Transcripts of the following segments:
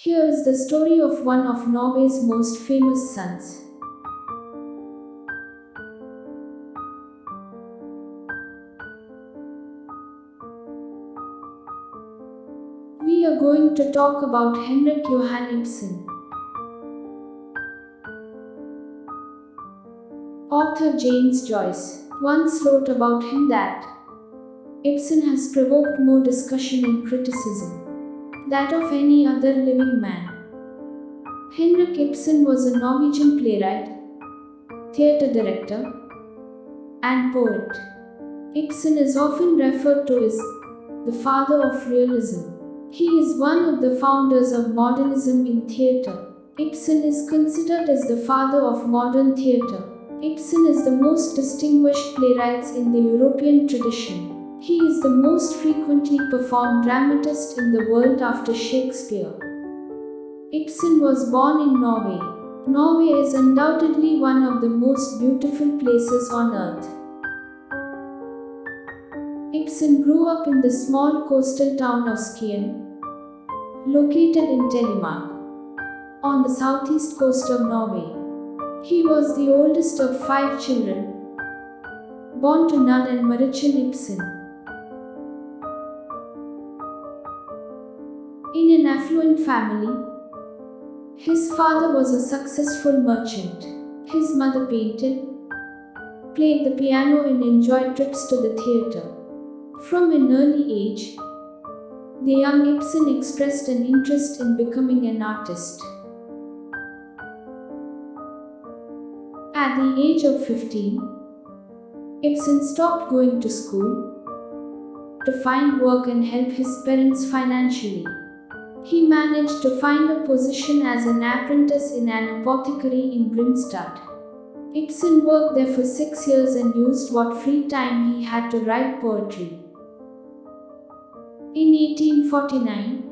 Here is the story of one of Norway's most famous sons. We are going to talk about Henrik Johan Ibsen. Author James Joyce once wrote about him that Ibsen has provoked more discussion and criticism than that of any other living man. Henrik Ibsen was a Norwegian playwright, theatre director, and poet. Ibsen is often referred to as the father of realism. He is one of the founders of modernism in theatre. Ibsen is considered as the father of modern theatre. Ibsen is the most distinguished playwright in the European tradition. He is the most frequently performed dramatist in the world after Shakespeare. Ibsen was born in Norway. Norway is undoubtedly one of the most beautiful places on earth. Ibsen grew up in the small coastal town of Skien, located in Telemark, on the southeast coast of Norway. He was the oldest of 5 children, born to Nun and Marichin Ibsen. In an affluent family, his father was a successful merchant. His mother painted, played the piano and enjoyed trips to the theatre. From an early age, the young Ibsen expressed an interest in becoming an artist. At the age of 15, Ibsen stopped going to school to find work and help his parents financially. He managed to find a position as an apprentice in an apothecary in Grimstad. Ibsen worked there for 6 years and used what free time he had to write poetry. In 1849,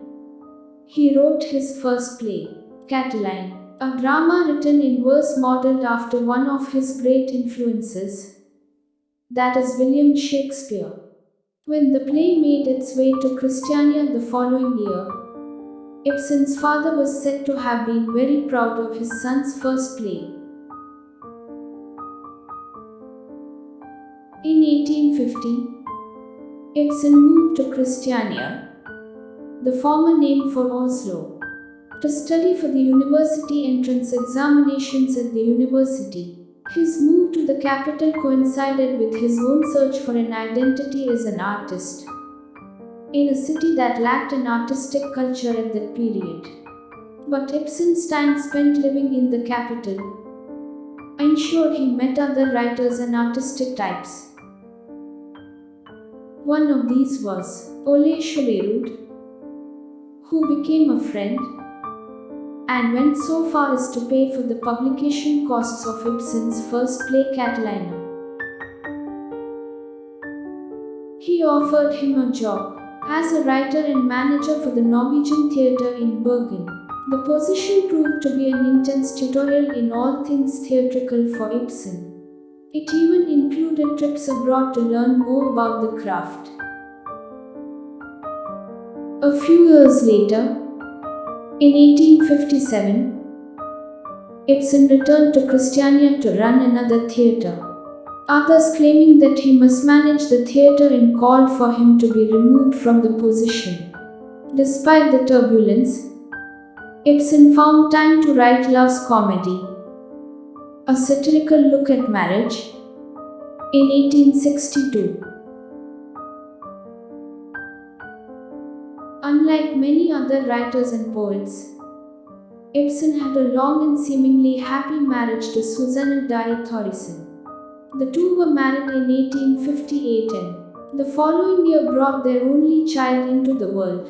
he wrote his first play, Catiline, a drama written in verse modeled after one of his great influences, that is William Shakespeare. When the play made its way to Christiania the following year, Ibsen's father was said to have been very proud of his son's first play. In 1850, Ibsen moved to Christiania, the former name for Oslo, to study for the university entrance examinations at the university. His move to the capital coincided with his own search for an identity as an artist, in a city that lacked an artistic culture at that period. But Ibsen's time spent living in the capital ensured he met other writers and artistic types. One of these was Ole Schulerud, who became a friend and went so far as to pay for the publication costs of Ibsen's first play Catiline. He offered him a job as a writer and manager for the Norwegian theatre in Bergen. The position proved to be an intense tutorial in all things theatrical for Ibsen. It even included trips abroad to learn more about the craft. A few years later, in 1857, Ibsen returned to Christiania to run another theatre, others claiming that he must manage the theatre and called for him to be removed from the position. Despite the turbulence, Ibsen found time to write Love's Comedy, a satirical look at marriage, in 1862. Unlike many other writers and poets, Ibsen had a long and seemingly happy marriage to Susanne Dye Thoresen. The two were married in 1858 and the following year brought their only child into the world,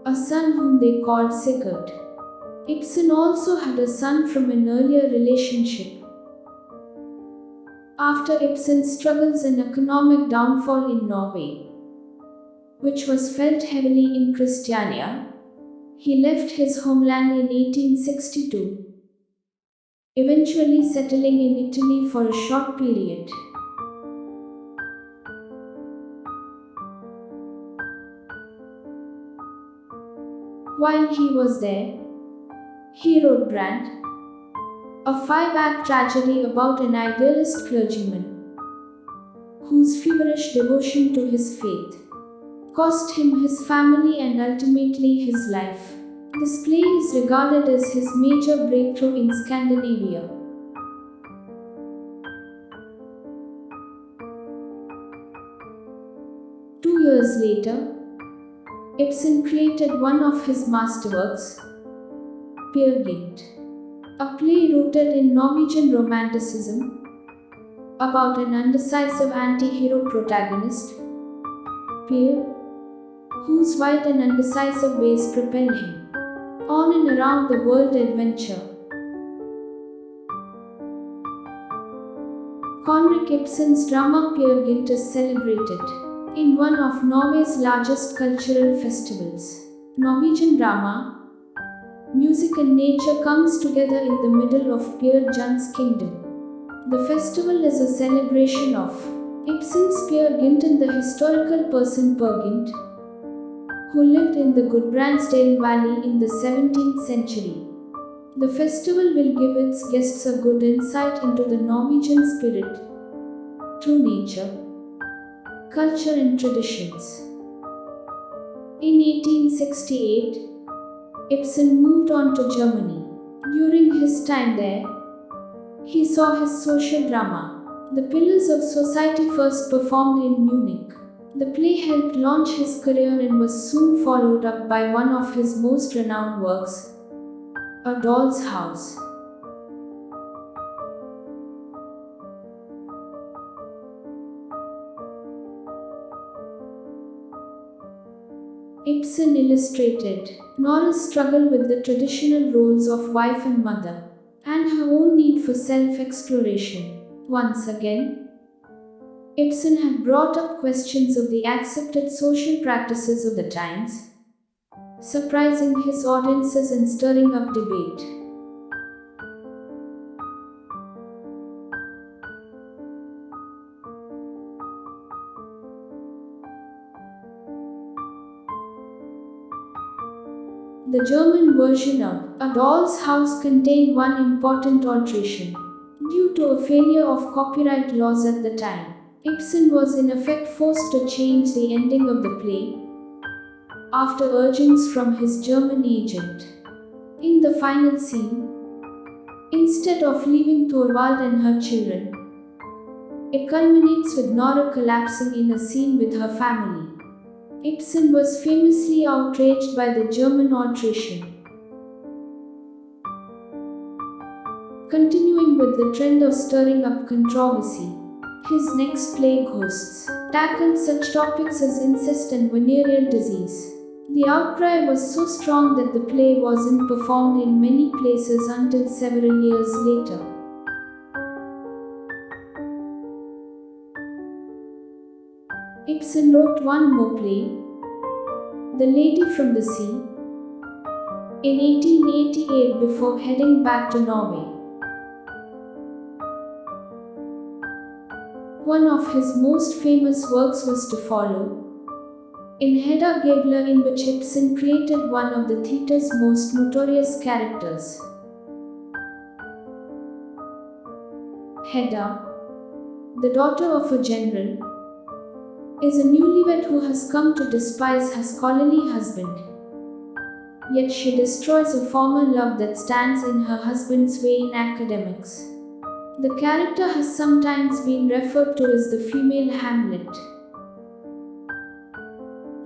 a son whom they called Sigurd. Ibsen also had a son from an earlier relationship. After Ibsen's struggles and economic downfall in Norway, which was felt heavily in Christiania, he left his homeland in 1862, eventually settling in Italy for a short period. While he was there, he wrote Brand, a five-act tragedy about an idealist clergyman whose feverish devotion to his faith cost him his family and ultimately his life. This play is regarded as his major breakthrough in Scandinavia. 2 years later, Ibsen created one of his masterworks, Peer Gynt, a play rooted in Norwegian romanticism about an undecisive anti-hero protagonist, Peer, whose wild and undecisive ways propel him on and around the world adventure. Henrik Ibsen's drama Peer Gynt is celebrated in one of Norway's largest cultural festivals. Norwegian drama, music and nature comes together in the middle of Peer Gynt's kingdom. The festival is a celebration of Ibsen's Peer Gynt and the historical person Per Gynt, who lived in the Gudbrandsdalen Valley in the 17th century. The festival will give its guests a good insight into the Norwegian spirit through nature, culture and traditions. In 1868, Ibsen moved on to Germany. During his time there, he saw his social drama, The Pillars of Society, first performed in Munich. The play helped launch his career and was soon followed up by one of his most renowned works, A Doll's House. Ibsen illustrated Nora's struggle with the traditional roles of wife and mother, and her own need for self-exploration. Once again, Ibsen had brought up questions of the accepted social practices of the times, surprising his audiences and stirring up debate. The German version of A Doll's House contained one important alteration. Due to a failure of copyright laws at the time, Ibsen was in effect forced to change the ending of the play after urgings from his German agent. In the final scene, instead of leaving Thorvald and her children, it culminates with Nora collapsing in a scene with her family. Ibsen was famously outraged by the German alteration. Continuing with the trend of stirring up controversy, his next play, Ghosts, tackled such topics as incest and venereal disease. The outcry was so strong that the play wasn't performed in many places until several years later. Ibsen wrote one more play, The Lady from the Sea, in 1888 before heading back to Norway. One of his most famous works was to follow, in Hedda Gabler, in which Ibsen created one of the theatre's most notorious characters. Hedda, the daughter of a general, is a newlywed who has come to despise her scholarly husband. Yet she destroys a former love that stands in her husband's way in academics. The character has sometimes been referred to as the female Hamlet.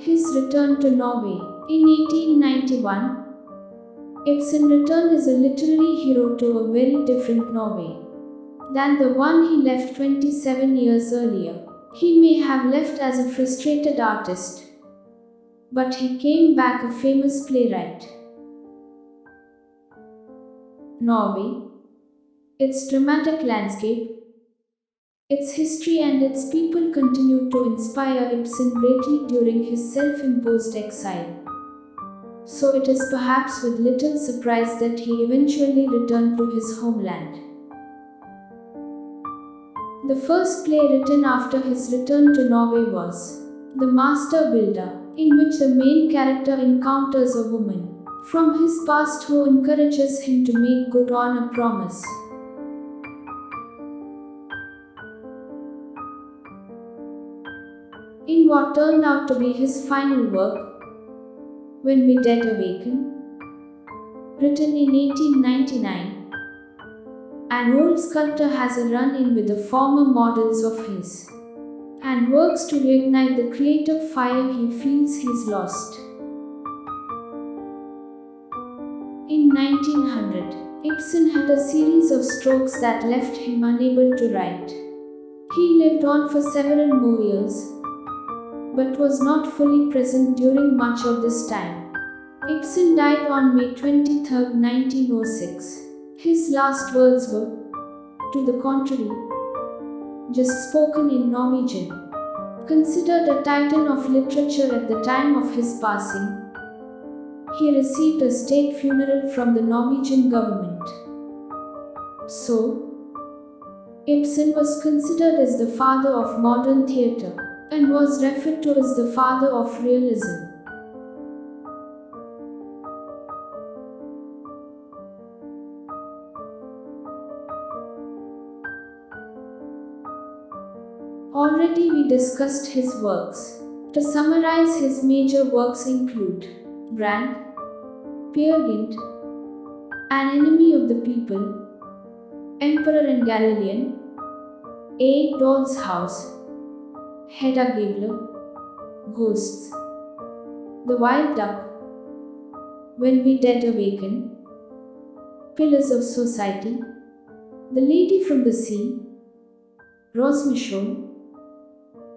His return to Norway. In 1891, Ibsen returned as a literary hero to a very different Norway than the one he left 27 years earlier. He may have left as a frustrated artist, but he came back a famous playwright. Norway, its dramatic landscape, its history and its people continued to inspire Ibsen greatly during his self-imposed exile. So it is perhaps with little surprise that he eventually returned to his homeland. The first play written after his return to Norway was The Master Builder, in which the main character encounters a woman from his past who encourages him to make good on a promise. In what turned out to be his final work, When We Dead Awaken, written in 1899, an old sculptor has a run-in with the former models of his, and works to reignite the creative fire he feels he's lost. In 1900, Ibsen had a series of strokes that left him unable to write. He lived on for several more years, but was not fully present during much of this time. Ibsen died on May 23, 1906. His last words were, to the contrary, just spoken in Norwegian. Considered a titan of literature at the time of his passing, he received a state funeral from the Norwegian government. So, Ibsen was considered as the father of modern theatre, and was referred to as the father of realism. Already we discussed his works. To summarize, his major works include Brand, Peer Gynt, An Enemy of the People, Emperor and Galilean, A Doll's House, Hedda Gabler, Ghosts, The Wild Duck, When We Dead Awaken, Pillars of Society, The Lady from the Sea, Rose Michaud,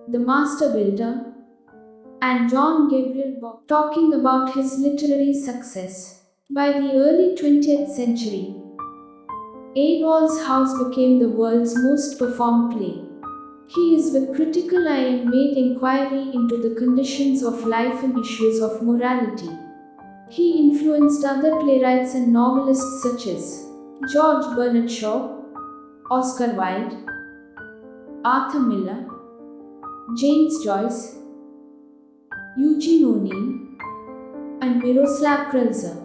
The Master Builder, and John Gabriel Bach. Talking about his literary success. By the early 20th century, A Doll's House became the world's most performed play. He is with critical eye and made inquiry into the conditions of life and issues of morality. He influenced other playwrights and novelists such as George Bernard Shaw, Oscar Wilde, Arthur Miller, James Joyce, Eugene O'Neill, and Miroslav Krelzer.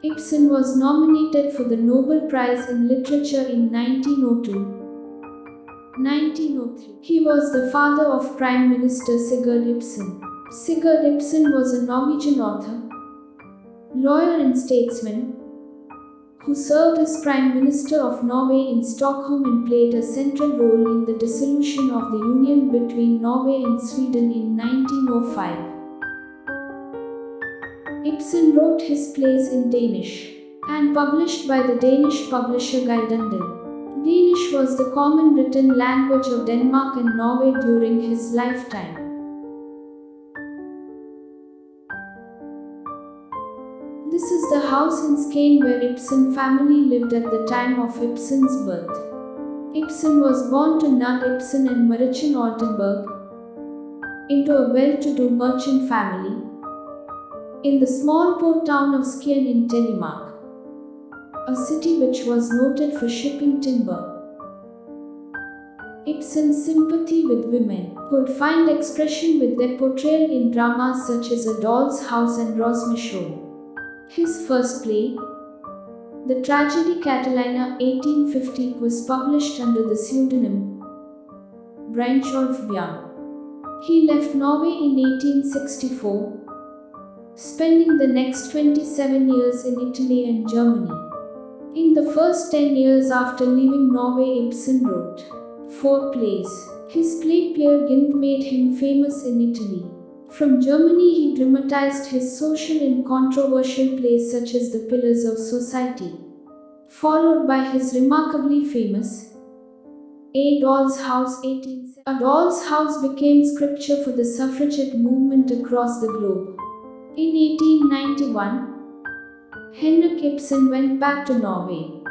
Ibsen was nominated for the Nobel Prize in Literature in 1902. 1903. He was the father of Prime Minister Sigurd Ibsen. Sigurd Ibsen was a Norwegian author, lawyer and statesman, who served as Prime Minister of Norway in Stockholm and played a central role in the dissolution of the union between Norway and Sweden in 1905. Ibsen wrote his plays in Danish, and published by the Danish publisher Gyldendal. Danish was the common written language of Denmark and Norway during his lifetime. This is the house in Skane where Ibsen family lived at the time of Ibsen's birth. Ibsen was born to Nud Ibsen and Marichen Altenberg into a well-to-do merchant family in the small port town of Skien in Telemark, a city which was noted for shipping timber. Ibsen's sympathy with women would find expression with their portrayal in dramas such as A Doll's House and Rose Michaud. His first play, the tragedy Catalina 1850, was published under the pseudonym Brynjolf Bjørn. He left Norway in 1864, spending the next 27 years in Italy and Germany. In the first 10 years after leaving Norway, Ibsen wrote 4 plays. His play Peer Gynt made him famous in Italy. From Germany he dramatized his social and controversial plays such as The Pillars of Society, followed by his remarkably famous A Doll's House 1870. A Doll's House became scripture for the suffragette movement across the globe. In 1891, Henrik Ibsen went back to Norway.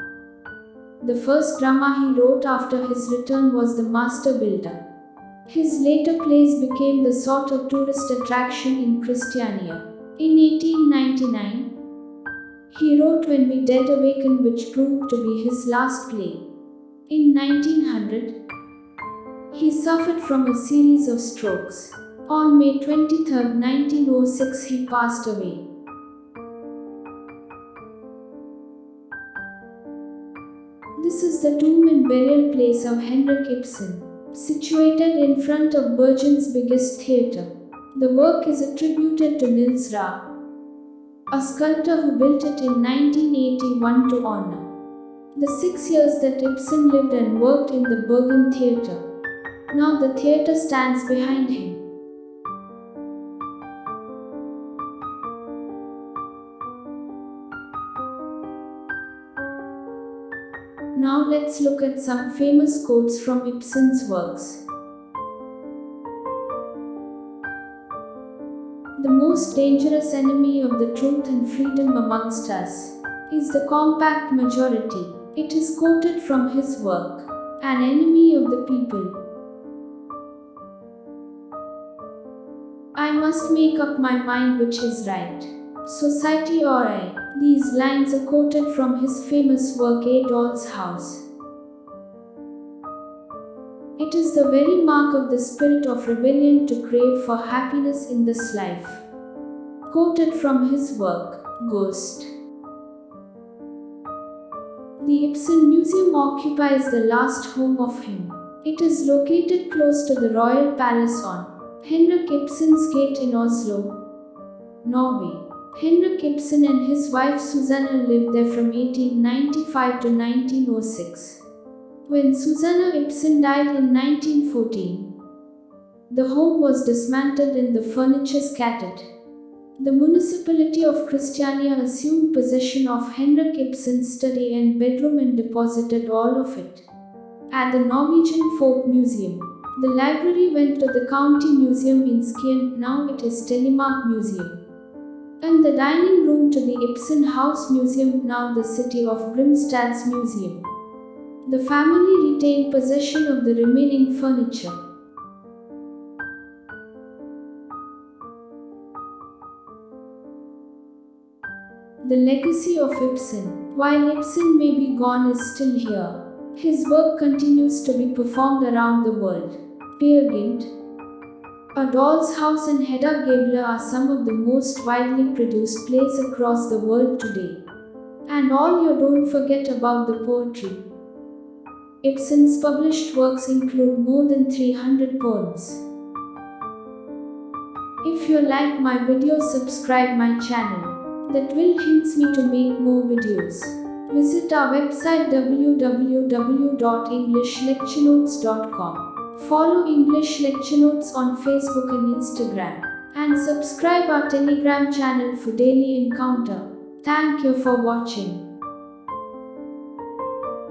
The first drama he wrote after his return was The Master Builder. His later plays became the sort of tourist attraction in Christiania. In 1899, he wrote When We Dead Awaken, which proved to be his last play. In 1900, he suffered from a series of strokes. On May 23, 1906, he passed away. This is the tomb and burial place of Henrik Ibsen, situated in front of Bergen's biggest theatre. The work is attributed to Niels Ra, a sculptor who built it in 1981 to honor the 6 years that Ibsen lived and worked in the Bergen Theatre. Now the theatre stands behind him. Now let's look at some famous quotes from Ibsen's works. The most dangerous enemy of the truth and freedom amongst us is the compact majority. It is quoted from his work, An Enemy of the People. I must make up my mind which is right, society or I. These lines are quoted from his famous work A Doll's House. It is the very mark of the spirit of rebellion to crave for happiness in this life. Quoted from his work, Ghost. The Ibsen Museum occupies the last home of him. It is located close to the Royal Palace on Henrik Ibsen's Gate in Oslo, Norway. Henrik Ibsen and his wife Susanna lived there from 1895 to 1906. When Susanna Ibsen died in 1914, the home was dismantled and the furniture scattered. The municipality of Christiania assumed possession of Henrik Ibsen's study and bedroom and deposited all of it at the Norwegian Folk Museum. The library went to the County Museum in Skien, now it is Telemark Museum. And the dining room to the Ibsen House Museum, now the City of Grimstad's Museum. The family retained possession of the remaining furniture. The legacy of Ibsen. While Ibsen may be gone, is still here. His work continues to be performed around the world. GYNT, A Doll's House and Hedda Gabler are some of the most widely produced plays across the world today. And all you don't forget about the poetry. Ibsen's published works include more than 300 poems. If you like my video, subscribe my channel. That will hints me to make more videos. Visit our website www.englishlecturenotes.com. Follow English Lecture Notes on Facebook and Instagram. And subscribe our Telegram channel for daily encounter. Thank you for watching.